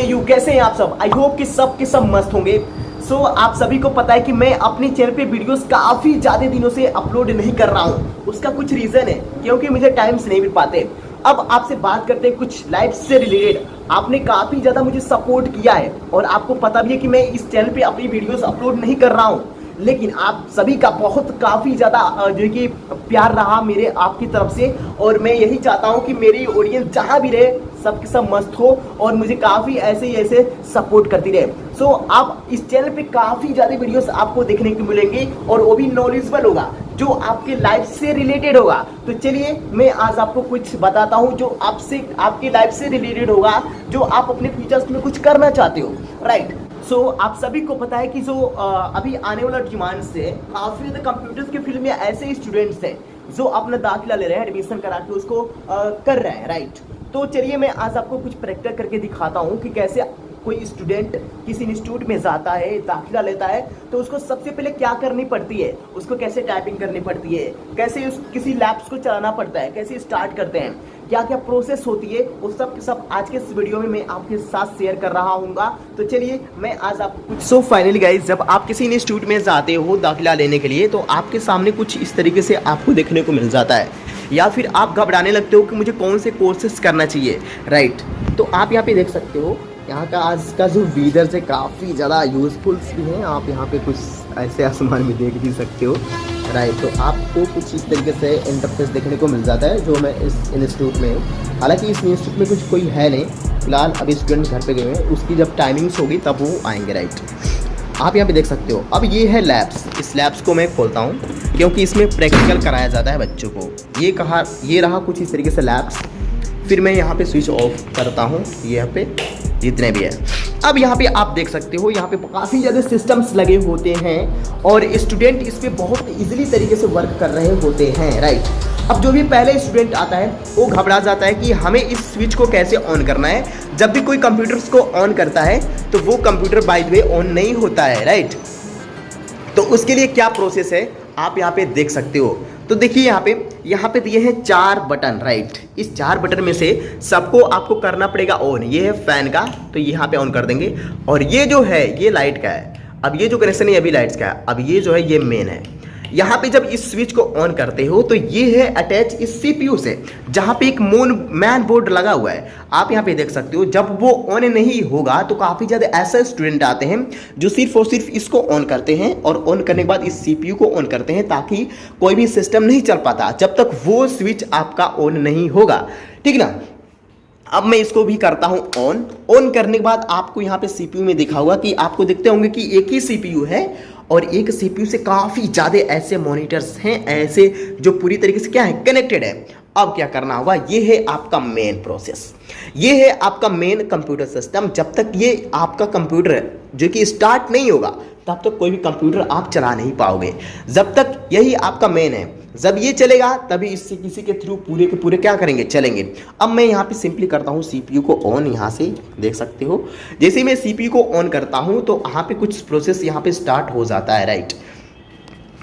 You कैसे हैं आप सब। आई होप कि सब के सब मस्त होंगे। आप सभी को पता है कि मैं अपने चैनल पे वीडियोस काफ़ी ज़्यादा दिनों से अपलोड नहीं कर रहा हूँ। उसका कुछ रीज़न है क्योंकि मुझे टाइम से नहीं मिल पाते। अब आपसे बात करते हैं कुछ लाइफ से रिलेटेड। आपने काफ़ी ज़्यादा मुझे सपोर्ट किया है और आपको पता भी है कि मैं इस चैनल पे अपनी वीडियोस अपलोड नहीं कर रहा हूँ, लेकिन आप सभी का काफ़ी ज़्यादा जो है कि प्यार रहा मेरे आपकी तरफ से। और मैं यही चाहता हूँ कि मेरी ऑडियंस जहाँ भी रहे सब के सब मस्त हो और मुझे काफ़ी ऐसे सपोर्ट करती रहे। आप इस चैनल पे काफ़ी ज़्यादा वीडियोस आपको देखने को मिलेंगी और वो भी नॉलेजेबल होगा, जो आपके लाइफ से रिलेटेड होगा। तो चलिए मैं आज आपको कुछ बताता हूँ जो आपकी लाइफ से रिलेटेड होगा, जो आप अपने फ्यूचर्स में कुछ करना चाहते हो, राइट। आप सभी को पता है कि अभी आने वाला डिमांड से काफ़ी ज़्यादा कंप्यूटर्स के फील्ड में ऐसे स्टूडेंट्स हैं जो अपना दाखिला ले रहे हैं, एडमिशन करा के उसको कर रहे हैं, राइट। तो चलिए मैं आज आपको कुछ प्रैक्टिकल करके दिखाता हूँ कि कैसे कोई स्टूडेंट किसी इंस्टीट्यूट में जाता है, दाखिला लेता है, तो उसको सबसे पहले क्या करनी पड़ती है, उसको कैसे टाइपिंग करनी पड़ती है, कैसे किसी लैब्स को चलाना पड़ता है, कैसे स्टार्ट करते हैं, क्या क्या प्रोसेस होती है, वो सब आज के इस वीडियो में मैं आपके साथ शेयर कर रहा हूँ। तो चलिए मैं आज आपको कुछ फाइनली गाइज, जब आप किसी इंस्टीट्यूट में जाते हो दाखिला लेने के लिए, तो आपके सामने कुछ इस तरीके से आपको देखने को मिल जाता है, या फिर आप घबराने लगते हो कि मुझे कौन से कोर्सेस करना चाहिए, राइट। तो आप यहाँ पे देख सकते हो यहाँ का आज का जो वेदर है काफ़ी ज़्यादा यूज़फुल्स भी हैं। आप यहाँ पे कुछ ऐसे आसमान में देख भी सकते हो, राइट। तो आपको कुछ इस तरीके से इंटरफेस देखने को मिल जाता है जो मैं इस इंस्टीट्यूट में हूँ। हालांकि इस इंस्टीट्यूट में कुछ कोई है नहीं फिलहाल, अभी स्टूडेंट घर पे गए हैं, उसकी जब टाइमिंग्स होगी तब वो आएंगे, राइट। आप यहाँ पे देख सकते हो। अब ये है लैब्स। इस लैब्स को मैं खोलता हूँ क्योंकि इसमें प्रैक्टिकल कराया जाता है बच्चों को। ये रहा कुछ इस तरीके से लैब्स। फिर मैं यहाँ पे स्विच ऑफ करता हूँ, यहाँ पे जितने भी है। अब यहाँ पे आप देख सकते हो, यहाँ पे काफ़ी ज़्यादा सिस्टम्स लगे होते हैं और स्टूडेंट इस पर बहुत ईजिली तरीके से वर्क कर रहे होते हैं, राइट। अब जो भी पहले स्टूडेंट आता है वो घबरा जाता है कि हमें इस स्विच को कैसे ऑन करना है। जब भी कोई कंप्यूटर्स को ऑन करता है तो वो computer by the way on नहीं होता है, राइट। तो उसके लिए क्या प्रोसेस है आप यहाँ पे देख सकते हो। तो देखिए यहाँ पे दिए हैं 4 बटन, राइट। इस 4 बटन में से सबको आपको करना पड़ेगा ऑन। ये है फैन का, तो यहाँ पे ऑन कर देंगे। और ये जो है ये लाइट का है। अब ये जो कनेक्शन है ये भी लाइट्स का है। अब ये जो है ये मेन है। यहाँ पे जब इस स्विच को ऑन करते हो तो ये है अटैच इस सीपीयू से, जहाँ पे एक मैन बोर्ड लगा हुआ है। आप यहाँ पे देख सकते हो जब वो ऑन नहीं होगा तो काफ़ी ज़्यादा ऐसे स्टूडेंट आते हैं जो सिर्फ और सिर्फ इसको ऑन करते हैं और ऑन करने के बाद इस सीपीयू को ऑन करते हैं, ताकि कोई भी सिस्टम नहीं चल पाता जब तक वो स्विच आपका ऑन नहीं होगा, ठीक ना। अब मैं इसको भी करता हूं ऑन करने के बाद आपको यहाँ पे सीपीयू में दिखा हुआ कि आपको दिखते होंगे कि एक ही सीपीयू है और एक सीपीयू से काफ़ी ज़्यादा ऐसे मॉनिटर्स हैं, ऐसे जो पूरी तरीके से क्या है कनेक्टेड है। अब क्या करना होगा, ये है आपका मेन प्रोसेस, ये है आपका मेन कंप्यूटर सिस्टम। जब तक ये आपका कंप्यूटर जो कि स्टार्ट नहीं होगा तब तक कोई भी कंप्यूटर आप चला नहीं पाओगे। जब तक यही आपका मेन है, जब ये चलेगा तभी इससे किसी के थ्रू पूरे के पूरे क्या करेंगे चलेंगे। अब मैं यहाँ पे सिंपली करता हूँ सीपीयू को ऑन। यहाँ से देख सकते हो जैसे मैं सीपीयू को ऑन करता हूँ तो यहाँ पे कुछ प्रोसेस यहाँ पे स्टार्ट हो जाता है, राइट।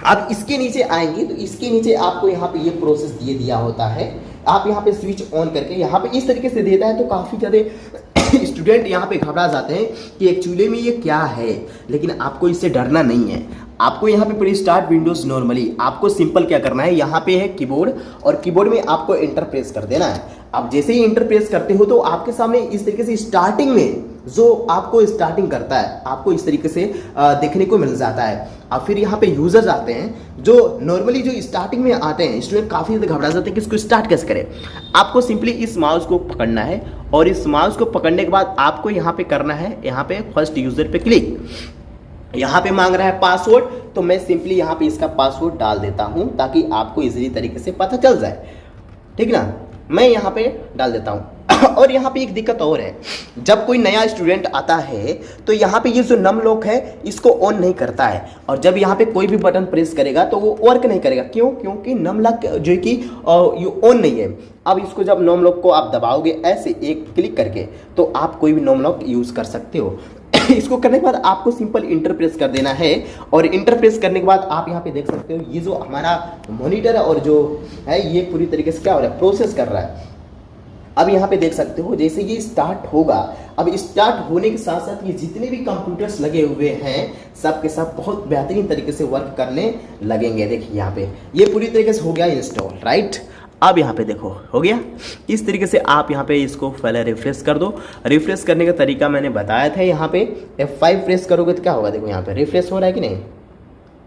आप इसके नीचे आएंगे तो इसके नीचे आपको यहाँ पे ये प्रोसेस दिया होता है। आप यहाँ पे स्विच ऑन करके यहाँ पे इस तरीके से देता है तो काफ़ी ज़्यादा स्टूडेंट यहाँ पे घबरा जाते हैं कि एक्चुअली में ये क्या है, लेकिन आपको इससे डरना नहीं है। आपको यहाँ पे पूरी स्टार्ट विंडोज नॉर्मली आपको सिंपल क्या करना है, यहाँ पे है कीबोर्ड और कीबोर्ड में आपको एंटर प्रेस कर देना है। अब जैसे ही एंटर प्रेस करते हो तो आपके सामने इस तरीके से स्टार्टिंग में जो आपको स्टार्टिंग करता है आपको इस तरीके से देखने को मिल जाता है। अब फिर यहाँ पे यूजर्स आते हैं जो नॉर्मली जो स्टार्टिंग में आते हैं, स्टूडेंट काफ़ी ज़्यादा घबरा जाते हैं कि इसको स्टार्ट कैसे करें। आपको सिंपली इस माउस को पकड़ना है और इस माउस को पकड़ने के बाद आपको यहाँ पे करना है, यहाँ पे फर्स्ट यूजर पे क्लिक। यहाँ पे मांग रहा है पासवर्ड, तो मैं सिंपली यहाँ पे इसका पासवर्ड डाल देता हूँ ताकि आपको इजीली तरीके से पता चल जाए, ठीक ना। मैं यहाँ पे डाल देता हूँ। और यहाँ पे एक दिक्कत और है, जब कोई नया स्टूडेंट आता है तो यहाँ पे ये जो नम लॉक है इसको ऑन नहीं करता है और जब यहाँ पे कोई भी बटन प्रेस करेगा तो वो वर्क नहीं करेगा। क्यों? क्योंकि नम लॉक जो है कि ये ऑन नहीं है। अब इसको जब नम लॉक को आप दबाओगे ऐसे एक क्लिक करके तो आप कोई भी नम लॉक यूज़ कर सकते हो। इसको करने के बाद आपको सिंपल इंटर प्रेस कर देना है और इंटर प्रेस करने के बाद आप यहाँ पे देख सकते हो ये जो हमारा मॉनिटर है और जो है ये पूरी तरीके से क्या हो रहा है प्रोसेस कर रहा है। अब यहाँ पे देख सकते हो जैसे ये स्टार्ट होगा, अब स्टार्ट होने के साथ साथ ये जितने भी कंप्यूटर्स लगे हुए हैं सब के सब बहुत बेहतरीन तरीके से वर्क करने लगेंगे। देखिए यहाँ पे ये पूरी तरीके से हो गया इंस्टॉल, राइट। अब यहाँ पे देखो हो गया। इस तरीके से आप यहाँ पे इसको पहले रिफ्रेश कर दो। रिफ्रेश करने का तरीका मैंने बताया था, यहाँ पे F5 प्रेस करोगे तो क्या होगा, देखो यहाँ पे रिफ्रेश हो रहा है कि नहीं,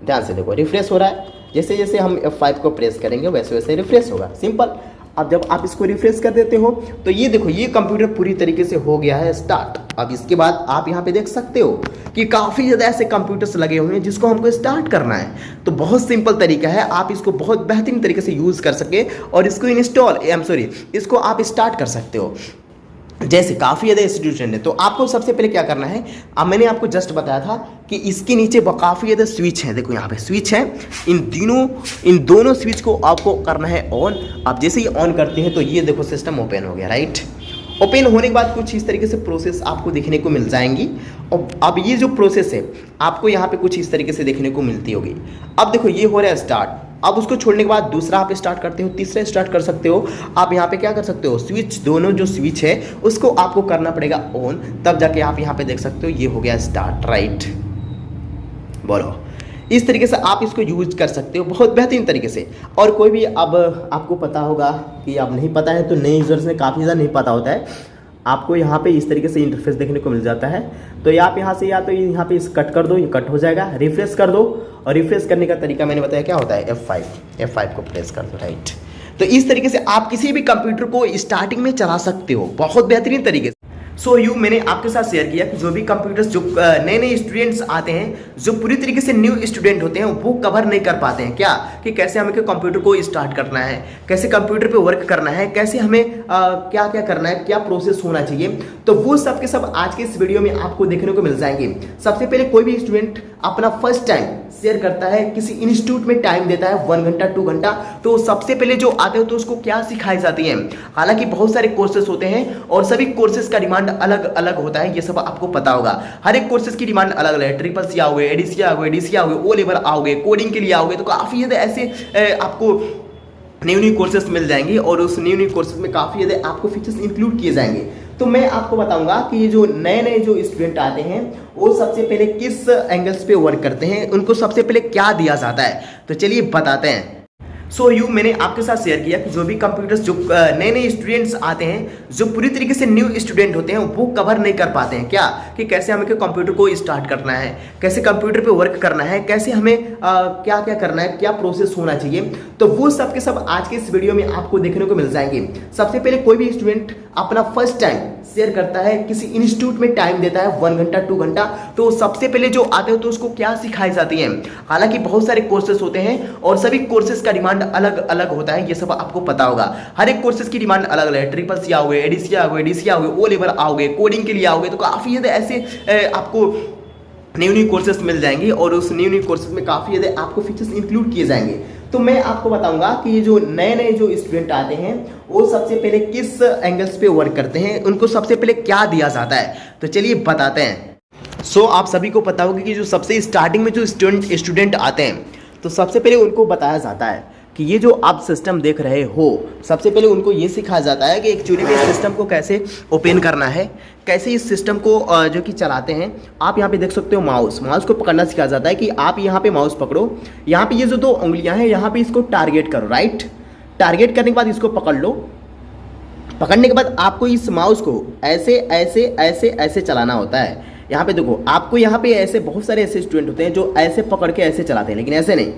ध्यान से देखो रिफ्रेश हो रहा है। जैसे जैसे हम F5 को प्रेस करेंगे वैसे वैसे रिफ्रेश होगा, सिंपल। अब जब आप इसको रिफ्रेश कर देते हो तो ये देखो ये कंप्यूटर पूरी तरीके से हो गया है स्टार्ट। अब इसके बाद आप यहाँ पे देख सकते हो कि काफ़ी ज़्यादा ऐसे कंप्यूटर्स लगे हुए हैं जिसको हमको स्टार्ट करना है। तो बहुत सिंपल तरीका है, आप इसको बहुत बेहतरीन तरीके से यूज़ कर सके और इसको इसको आप स्टार्ट कर सकते हो। जैसे काफ़ी ज़्यादा इंस्टीट्यूशन है तो आपको सबसे पहले क्या करना है, अब मैंने आपको जस्ट बताया था कि इसके नीचे काफ़ी ज़्यादा स्विच है, देखो यहाँ पे स्विच है, इन दोनों स्विच को आपको करना है ऑन। आप जैसे ही ऑन करते हैं तो ये देखो सिस्टम ओपन हो गया, राइट। ओपन होने के बाद कुछ इस तरीके से प्रोसेस आपको देखने को मिल जाएंगी। और अब ये जो प्रोसेस है आपको यहाँ पे कुछ इस तरीके से देखने को मिलती होगी। अब देखो ये हो रहा है स्टार्ट। अब उसको छोड़ने के बाद दूसरा आप स्टार्ट करते हो, तीसरा स्टार्ट कर सकते हो। आप यहाँ पे क्या कर सकते हो, स्विच दोनों जो स्विच है उसको आपको करना पड़ेगा ऑन, तब जाके आप यहाँ पे देख सकते हो ये हो गया स्टार्ट, राइट। बोलो इस तरीके से आप इसको यूज कर सकते हो बहुत बेहतरीन तरीके से। और कोई भी अब आपको पता होगा कि अब नहीं पता है तो नए यूजर्स ने काफ़ी ज़्यादा नहीं पता होता है, आपको यहाँ पे इस तरीके से इंटरफेस देखने को मिल जाता है। तो आप यहाँ से या तो यहाँ पे इस कट कर दो, ये कट हो जाएगा, रिफ्रेश कर दो। और रिफ्रेश करने का तरीका मैंने बताया क्या होता है, F5 को प्रेस कर दो, राइट। तो इस तरीके से आप किसी भी कंप्यूटर को स्टार्टिंग में चला सकते हो बहुत बेहतरीन तरीके से। मैंने आपके साथ शेयर किया कि जो भी कंप्यूटर्स जो नए नए स्टूडेंट्स आते हैं, जो पूरी तरीके से न्यू स्टूडेंट होते हैं, वो कवर नहीं कर पाते हैं क्या, कि कैसे हमें कंप्यूटर को स्टार्ट करना है, कैसे कंप्यूटर पे वर्क करना है, कैसे हमें क्या क्या करना है, क्या प्रोसेस होना चाहिए। तो वो सब के सब आज के इस वीडियो में आपको देखने को मिल जाएंगे। सबसे पहले कोई भी स्टूडेंट अपना फर्स्ट टाइम शेयर करता है, किसी इंस्टीट्यूट में टाइम देता है 1 घंटा 2 घंटा, तो सबसे पहले जो आते हो तो उसको क्या सिखाई जाती है। हालांकि बहुत सारे कोर्सेज होते हैं और सभी कोर्सेज का डिमांड अलग अलग होता है, ये सब आपको पता होगा। हर एक कोर्सेज की डिमांड अलग अलग है। ट्रिपल सी आओगे, एडीसी आओगे, डीसी आओगे, ओ लेवल आओगे, कोडिंग के लिए आओगे, तो काफ़ी ज़्यादा ऐसे आपको न्यू कोर्सेज मिल जाएंगे और उस न्यू कोर्सेज में काफ़ी ज़्यादा आपको फीचर्स इंक्लूड किए जाएंगे। तो मैं आपको बताऊंगा कि ये जो नए नए जो स्टूडेंट आते हैं वो सबसे पहले किस एंगल्स पे वर्क करते हैं, उनको सबसे पहले क्या दिया जाता है, तो चलिए बताते हैं। मैंने आपके साथ शेयर किया कि जो भी कंप्यूटर्स जो नए नए स्टूडेंट्स आते हैं, जो पूरी तरीके से न्यू स्टूडेंट होते हैं, वो कवर नहीं कर पाते हैं क्या, कि कैसे हमें कंप्यूटर को स्टार्ट करना है, कैसे कंप्यूटर पे वर्क करना है, कैसे हमें क्या क्या करना है, क्या प्रोसेस होना चाहिए। तो वो सब के सब आज के इस वीडियो में आपको देखने को मिल जाएंगे। सबसे पहले कोई भी स्टूडेंट अपना फर्स्ट टाइम शेयर करता है, किसी इंस्टीट्यूट में टाइम देता है 1 घंटा 2 घंटा, तो सबसे पहले जो आते हो तो उसको क्या सिखाई जाती है। हालांकि बहुत सारे कोर्सेज होते हैं और सभी कोर्सेज का डिमांड अलग अलग होता है, ये सब आपको पता होगा। हर एक कोर्सेज की डिमांड अलग अलग है। ट्रिपल सी आओगे, एडीसी आओगे, डीसी आओगे, ओ लेवल आओगे, कोडिंग के लिए आओगे, तो काफ़ी ज़्यादा ऐसे आपको न्यू कोर्सेज मिल जाएंगे और उस न्यू कोर्सेज में काफ़ी ज़्यादा आपको फीचर्स इंक्लूड किए जाएंगे। तो मैं आपको बताऊंगा कि ये जो नए नए जो स्टूडेंट आते हैं वो सबसे पहले किस एंगल्स पे वर्क करते हैं, उनको सबसे पहले क्या दिया जाता है, तो चलिए बताते हैं। आप सभी को पता होगा कि जो सबसे स्टार्टिंग में जो स्टूडेंट आते हैं तो सबसे पहले उनको बताया जाता है कि ये जो आप सिस्टम देख रहे हो, सबसे पहले उनको ये सिखाया जाता है कि एक्चुअली में इस सिस्टम को कैसे ओपन करना है, कैसे इस सिस्टम को जो कि चलाते हैं। आप यहाँ पे देख सकते हो माउस को पकड़ना सिखाया जाता है कि आप यहाँ पे माउस पकड़ो, यहाँ पे ये जो 2 उंगलियाँ हैं यहाँ पे इसको टारगेट करो, राइट। टारगेट करने के बाद इसको पकड़ लो। पकड़ने के बाद आपको इस माउस को ऐसे ऐसे ऐसे ऐसे चलाना होता है। यहाँ पे देखो, आपको यहाँ पे ऐसे बहुत सारे ऐसे स्टूडेंट होते हैं जो ऐसे पकड़ के ऐसे चलाते हैं, लेकिन ऐसे नहीं।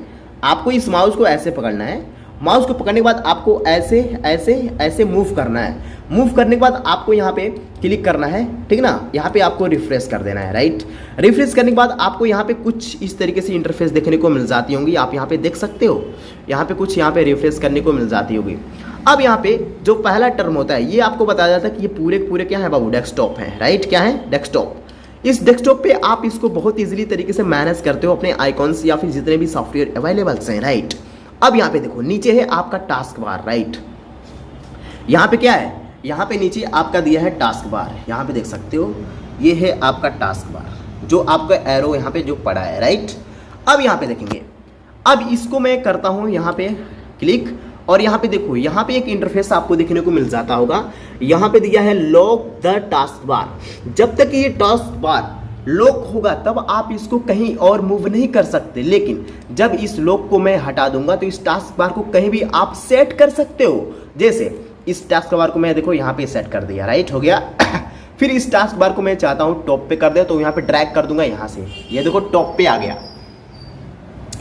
आपको इस माउस को ऐसे पकड़ना है। माउस को पकड़ने के बाद आपको ऐसे ऐसे ऐसे मूव करना है। मूव करने के बाद आपको यहाँ पे क्लिक करना है, ठीक ना। यहाँ पे आपको रिफ्रेश कर देना है, राइट। रिफ्रेश करने के बाद आपको यहाँ पे कुछ इस तरीके से इंटरफेस देखने को मिल जाती होंगी। आप यहाँ पे देख सकते हो, यहाँ पे कुछ यहाँ पे रिफ्रेश करने को मिल जाती होगी। अब यहाँ पे जो पहला टर्म होता है ये आपको बताया जाता है कि ये पूरे क्या है बाबू, डेस्कटॉप है, राइट। क्या है, डेस्कटॉप। इस डेस्कटॉप पे आप इसको बहुत इजीली तरीके से मैनेज करते हो अपने आइकॉन्स या फिर जितने भी सॉफ्टवेयर अवेलेबल्स हैं, राइट। अब यहाँ पे देखो, नीचे है आपका टास्क बार, राइट। यहाँ पे क्या है, यहाँ पे नीचे आपका दिया है टास्क बार। यहाँ पे देख सकते हो ये है आपका टास्क बार, जो आपका एरो यहाँ पे जो पड़ा है, राइट। अब यहाँ पे देखेंगे, अब इसको मैं करता हूँ यहाँ पे क्लिक और यहाँ पे देखो, यहाँ पे एक इंटरफेस आपको देखने को मिल जाता होगा। यहाँ पे दिया है लॉक द टास्क बार। जब तक ये टास्क बार लॉक होगा तब आप इसको कहीं और मूव नहीं कर सकते, लेकिन जब इस लॉक को मैं हटा दूंगा तो इस टास्क बार को कहीं भी आप सेट कर सकते हो। जैसे इस टास्क बार को मैं देखो यहाँ पे सेट कर दिया, राइट, हो गया। फिर इस टास्क बार को मैं चाहता हूँ टॉप पे कर दे, तो यहाँ पे ड्रैग कर दूंगा यहाँ से, ये देखो टॉप पे आ गया।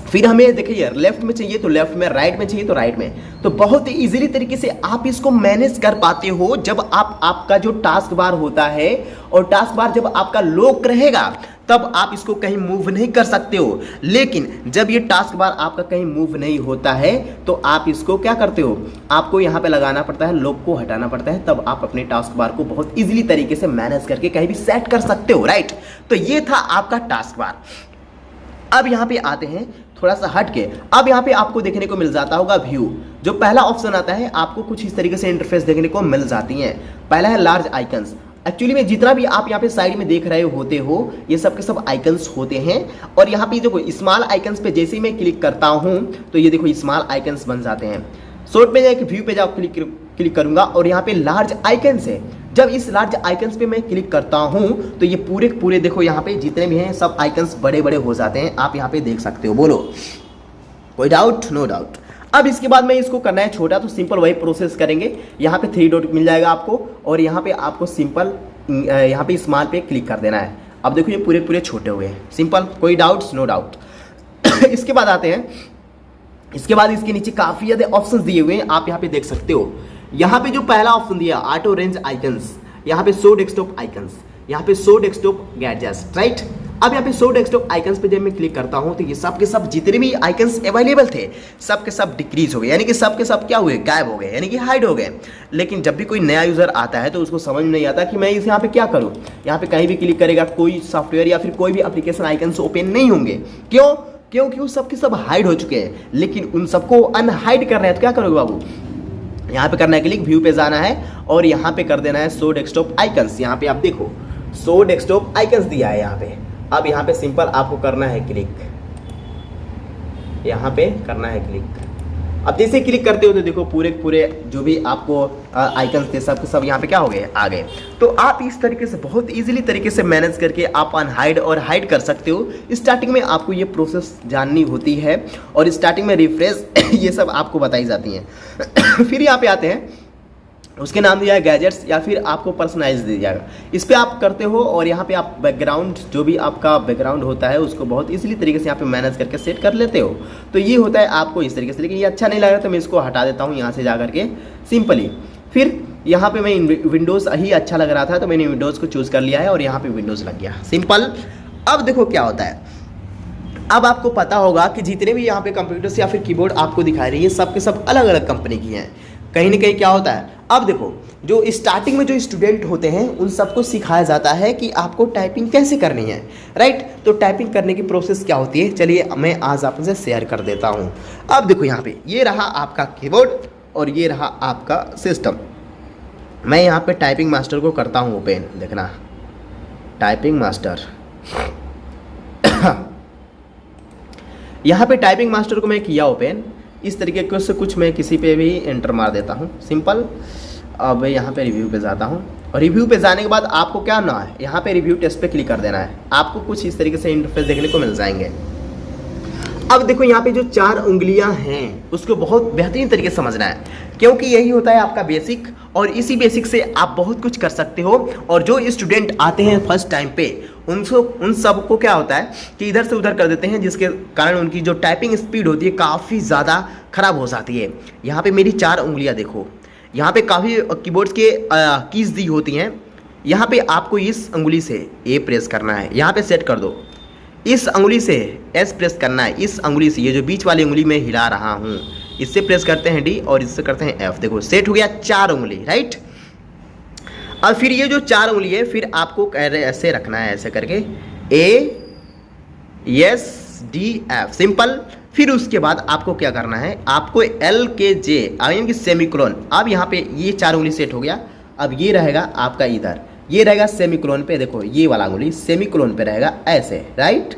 फिर हमें देखिए लेफ्ट में चाहिए तो लेफ्ट में, राइट में चाहिए तो राइट में। तो बहुत ही इजीली तरीके से आप इसको मैनेज कर पाते हो जब आपका जो टास्क बार होता है, और टास्क बार जब आपका लॉक रहेगा तब आप इसको कहीं मूव नहीं कर सकते हो। लेकिन जब ये टास्क बार आपका कहीं मूव नहीं होता है तो आप इसको क्या करते हो, आपको यहाँ पे लगाना पड़ता है, लॉक को हटाना पड़ता है, तब आप अपने टास्क बार को बहुत इजीली तरीके से मैनेज करके कहीं भी सेट कर सकते हो, राइट। तो ये था आपका टास्क बार। अब यहाँ पे आते हैं थोड़ा सा हट के, अब यहाँ पे आपको देखने को मिल जाता होगा व्यू। जो पहला ऑप्शन आता है आपको कुछ इस तरीके से इंटरफेस देखने को मिल जाती है। पहला है लार्ज आइकन्स। एक्चुअली में जितना भी आप यहाँ पे साइड में देख रहे होते हो ये सब के सब आइकन्स होते हैं। और यहाँ पे देखो स्मॉल आइकन्स पे जैसे ही मैं क्लिक करता हूँ तो ये देखो स्मॉल आइकन्स बन जाते हैं। शॉर्ट में जाके व्यू पे जाओ, क्लिक करूंगा और यहाँ पे लार्ज आइकन्स है। जब इस लार्ज आइकन्स पे मैं क्लिक करता हूं तो ये पूरे देखो यहाँ पे जितने भी हैं सब आइकन्स बड़े बड़े हो जाते हैं, आप यहाँ पे देख सकते हो। बोलो कोई डाउट? No doubt. अब इसके बाद में इसको करना है छोटा, तो सिंपल वही प्रोसेस करेंगे। यहाँ पे 3 डॉट मिल जाएगा आपको और यहाँ पे आपको सिंपल यहाँ पे स्मॉल पे क्लिक कर देना है। अब देखो ये पूरे छोटे हुए हैं, सिंपल, कोई डाउट्स? No doubt. इसके बाद आते हैं, इसके बाद इसके नीचे काफी ज्यादा ऑप्शंस दिए हुए हैं, आप यहाँ पे देख सकते हो। यहाँ पे जो पहला ऑप्शन दिया ऑटो रेंज आइकन्स, यहाँ पे शो डेस्कटॉप आइकन्स, यहाँ पे शो डेस्कटॉप गैजेट्स, राइट। अब यहाँ पे शो डेस्कटॉप आइकन्स पे जब मैं क्लिक करता हूँ तो ये सब के सब जितने भी आइकन्स अवेलेबल थे सब के सब डिक्रीज हो गए, यानी कि सब के सब क्या हुए, गायब हो गए, यानी कि हाइड हो गए। लेकिन जब भी कोई नया यूजर आता है तो उसको समझ में नहीं आता कि मैं इस यहाँ पे क्या करूँ। यहाँ पे कहीं भी क्लिक करेगा कोई सॉफ्टवेयर या फिर कोई भी एप्लीकेशन आइकन्स ओपन नहीं होंगे। क्यों? क्योंकि वो सब के सब हाइड हो चुके हैं। लेकिन उन सबको अनहाइड करना है तो क्या करोगे बाबू, यहाँ पे करना है क्लिक, व्यू पे जाना है और यहाँ पे कर देना है शो डेस्कटॉप आइकन्स। यहाँ पे आप देखो शो डेस्कटॉप आइकन्स दिया है यहाँ पे। अब यहाँ पे सिंपल आपको करना है क्लिक, यहाँ पे करना है क्लिक। अब जैसे क्लिक करते हो तो देखो पूरे जो भी आपको आइकन्स थे सब के सब यहाँ पे क्या हो गए, आ गए। तो आप इस तरीके से बहुत इजीली तरीके से मैनेज करके आप अनहाइड और हाइड कर सकते हो। स्टार्टिंग में आपको ये प्रोसेस जाननी होती है और स्टार्टिंग में रिफ्रेश ये सब आपको बताई जाती हैं। फिर यहाँ पे आते हैं, उसके नाम दिया है गैजेट्स या फिर आपको पर्सनलाइज दिया जाएगा, इस पर आप करते हो और यहाँ पे आप बैकग्राउंड जो भी आपका बैकग्राउंड होता है उसको बहुत इजीली तरीके से यहाँ पे मैनेज करके सेट कर लेते हो। तो ये होता है आपको इस तरीके से। लेकिन ये अच्छा नहीं लग रहा तो मैं इसको हटा देता हूँ यहाँ से जा करके सिंपली। फिर यहाँ पे मैं विंडोज़ ही अच्छा लग रहा था तो मैंने विंडोज़ को चूज़ कर लिया है और यहाँ पे विंडोज़ लग गया, सिंपल। अब देखो क्या होता है, अब आपको पता होगा कि जितने भी यहाँ पे कंप्यूटर्स या फिर कीबोर्ड आपको दिखाई रही है सब के सब अलग अलग कंपनी की हैं। कहीं ना कहीं क्या होता है, अब देखो जो स्टार्टिंग में जो स्टूडेंट होते हैं उन सबको सिखाया जाता है कि आपको टाइपिंग कैसे करनी है, राइट। तो टाइपिंग करने की प्रोसेस क्या होती है, चलिए मैं आज आपसे शेयर कर देता हूँ। अब देखो यहाँ पे ये रहा आपका कीबोर्ड और ये रहा आपका सिस्टम। मैं यहाँ पे टाइपिंग मास्टर को करता हूँ ओपन, देखना टाइपिंग मास्टर। यहाँ पे टाइपिंग मास्टर को मैं किया ओपन, इस तरीके से कुछ मैं किसी पे भी एंटर मार देता हूँ, सिंपल। अब यहाँ पे रिव्यू पे जाता हूँ और रिव्यू पे जाने के बाद आपको क्या करना है, यहाँ पे रिव्यू टेस्ट पे क्लिक कर देना है। आपको कुछ इस तरीके से इंटरफेस देखने को मिल जाएंगे। अब देखो यहाँ पे जो 4 उंगलियां हैं उसको बहुत बेहतरीन तरीके से समझना है, क्योंकि यही होता है आपका बेसिक और इसी बेसिक से आप बहुत कुछ कर सकते हो। और जो स्टूडेंट आते हैं फर्स्ट टाइम पे उन सबको क्या होता है कि इधर से उधर कर देते हैं, जिसके कारण उनकी जो टाइपिंग स्पीड होती है काफ़ी ज़्यादा खराब हो जाती है। यहाँ पे मेरी 4 उंगलियाँ देखो, यहाँ पे काफ़ी कीबोर्ड्स के कीज दी होती हैं। यहाँ पे आपको इस उंगली से ए प्रेस करना है, यहाँ पे सेट कर दो। इस उंगली से एस प्रेस करना है, इस उंगली से ये जो बीच वाली उंगली में हिला रहा हूँ इससे प्रेस करते हैं डी और इससे करते हैं एफ। देखो सेट हो गया 4 उंगली, राइट। और फिर ये जो 4 उंगली है फिर आपको ऐसे रखना है, ऐसे करके A S D F, simple. फिर उसके बाद आपको क्या करना है, आपको एल के जे यानी कि सेमीकोलन। अब यहाँ पे ये 4 उंगली सेट हो गया। अब ये रहेगा आपका इधर, ये रहेगा सेमीकोलन पे, देखो ये वाला उंगली सेमीकोलन पे रहेगा ऐसे, राइट।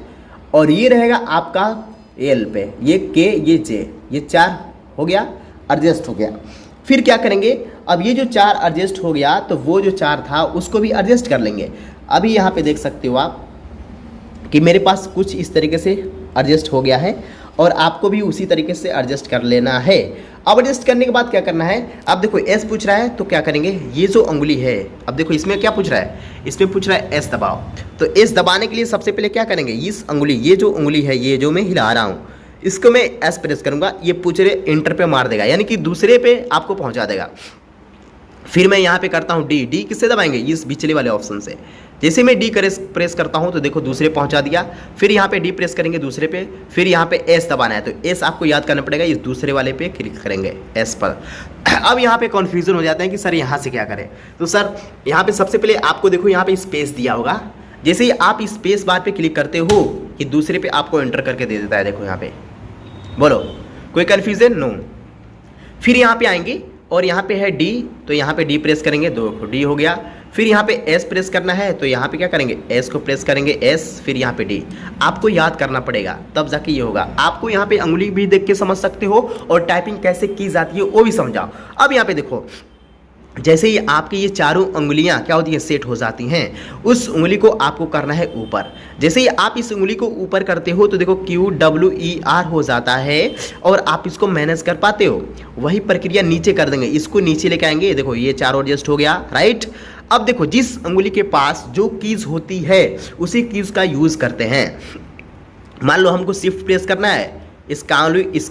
और ये रहेगा आपका एल पे, ये के ये जे, ये 4 हो गया। एडजस्ट हो गया। फिर क्या करेंगे, अब ये जो 4 एडजस्ट हो गया तो वो जो 4 था उसको भी एडजस्ट कर लेंगे। अभी यहाँ पे देख सकते हो आप कि मेरे पास कुछ इस तरीके से एडजस्ट हो गया है और आपको भी उसी तरीके से एडजस्ट कर लेना है। अब एडजस्ट करने के बाद क्या करना है, अब देखो एस पूछ रहा है तो क्या करेंगे, ये जो उंगली है, अब देखो इसमें क्या पूछ रहा है, इसमें पूछ रहा है एस दबाओ। तो एस दबाने के लिए सबसे पहले क्या करेंगे, इस उंगली, ये जो उंगली है, ये जो मैं हिला रहा हूँ, इसको मैं एस प्रेस करूँगा, ये पूछ रहे इंटर पे मार देगा, यानी कि दूसरे पे आपको पहुँचा देगा। फिर मैं यहाँ पे करता हूँ डी, डी किससे दबाएंगे, इस बिचले वाले ऑप्शन से। जैसे मैं डी प्रेस करता हूँ तो देखो दूसरे पहुँचा दिया। फिर यहाँ पे डी प्रेस करेंगे दूसरे पे, फिर यहाँ पे एस दबाना है, तो एस आपको याद करना पड़ेगा, इस दूसरे वाले पे क्लिक करेंगे एस पर। अब यहाँ पे कन्फ्यूजन हो जाता है कि सर यहाँ से क्या करें, तो सर यहाँ पे सबसे पहले आपको देखो यहाँ पे स्पेस दिया होगा, जैसे ही आप स्पेस बार पे क्लिक करते हो कि दूसरे पे आपको एंटर करके दे देता है। देखो यहाँ पे, बोलो कोई कन्फ्यूजन, नो। फिर यहाँ पे आएंगे और यहाँ पे है डी, तो यहाँ पे डी प्रेस करेंगे, दो डी हो गया। फिर यहाँ पे एस प्रेस करना है, तो यहाँ पे क्या करेंगे, एस को प्रेस करेंगे, एस, फिर यहाँ पे डी। आपको याद करना पड़ेगा तब जाके ये होगा। आपको यहाँ पे उंगली भी देख के समझ सकते हो और टाइपिंग कैसे की जाती है वो भी समझाओ। अब यहाँ पे देखो, जैसे ही आपकी ये चारों उंगलियां क्या होती हैं, सेट हो जाती हैं, उस उंगली को आपको करना है ऊपर। जैसे ही आप इस उंगली को ऊपर करते हो तो देखो QWER हो जाता है और आप इसको मैनेज कर पाते हो। वही प्रक्रिया नीचे कर देंगे, इसको नीचे लेके आएंगे, देखो ये चारों एडजस्ट हो गया, राइट। अब देखो जिस उंगली के पास जो कीज होती है उसी कीज का यूज करते हैं। मान लो हमको शिफ्ट प्रेस करना है, इस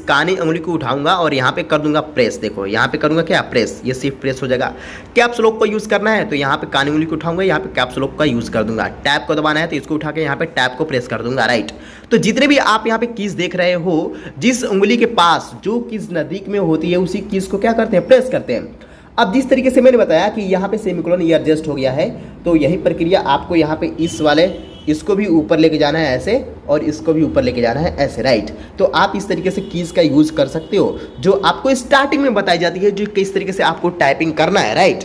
कानी उंगली को उठाऊंगा और यहाँ पे कर दूंगा प्रेस, देखो यहाँ पे करूंगा क्या, प्रेस, ये शिफ्ट प्रेस हो जाएगा। कैप्स लॉक को यूज करना है तो यहाँ पे कानी उंगली को उठाऊंगा, यहाँ पे कैप्स लॉक का यूज कर दूंगा। टैब को दबाना है तो इसको उठा के यहाँ पे टैब को प्रेस कर दूंगा, राइट। तो जितने भी आप यहाँ पे कीज देख रहे हो, जिस उंगली के पास जो कीज नजदीक में होती है उसी कीज को क्या करते हैं, प्रेस करते हैं। अब जिस तरीके से मैंने बताया कि यहाँ पे सेमीकोलन ये एडजस्ट हो गया है, तो यही प्रक्रिया आपको यहाँ पे इस वाले, इसको भी ऊपर लेके जाना है ऐसे और इसको भी ऊपर लेके जाना है ऐसे, राइट। तो आप इस तरीके से कीज का यूज कर सकते हो जो आपको स्टार्टिंग में बताई जाती है, जो किस तरीके से आपको टाइपिंग करना है, राइट।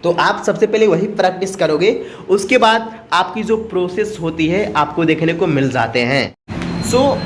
तो आप सबसे पहले वही प्रैक्टिस करोगे, उसके बाद आपकी जो प्रोसेस होती है आपको देखने को मिल जाते हैं।